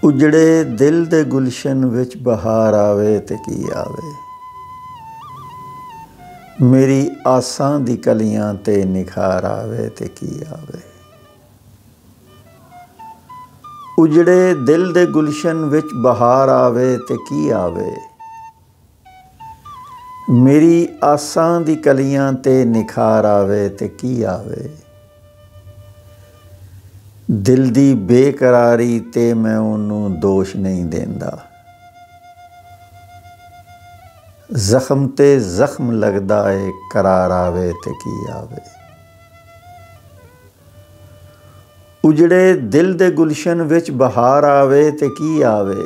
उजड़े दिल दे गुलशन विच बहार आवे ते की आवे। मेरी आसां दी कलियां ते निखार आवे ते की आवे। उजड़े दिल दे गुलशन विच बहार आवे ते की आवे। मेरी आसां दी कलियां ते निखार आवे ते की आवे। दिल दी बेकरारी ते मैं उन्नू दोष नहीं देंदा। जख्म ते जख्म लगदा है करार आवे ते की आवे। उजड़े दिल दे गुलशन विच बहार आवे ते की आवे।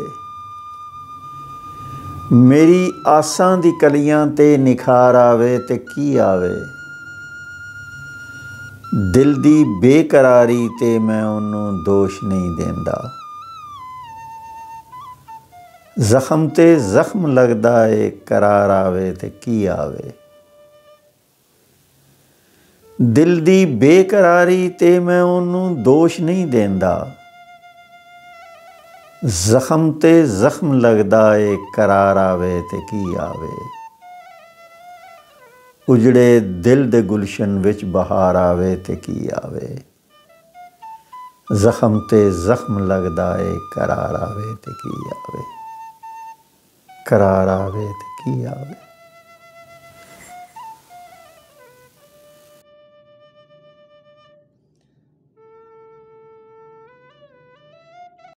मेरी आसां दी कलियां ते निखार आवे ते की आवे। दिल दी बेकरारी ते मैं उन्नू दोष नहीं देंदा। जख्म ते जख्म लगदा है करार आवे ते की आवे। दिल दी बेकरारी ते मैं उन्नू दोष नहीं देंदा। जख्म ते जख्म लगदा है करार आवे ते की आवे। उजड़े दिल दे गुलशन विच बहार आवे ते की आवे। जख्म ते जख्म लगदा है करार आवे ते की आवे। करार आवे ते की आवे।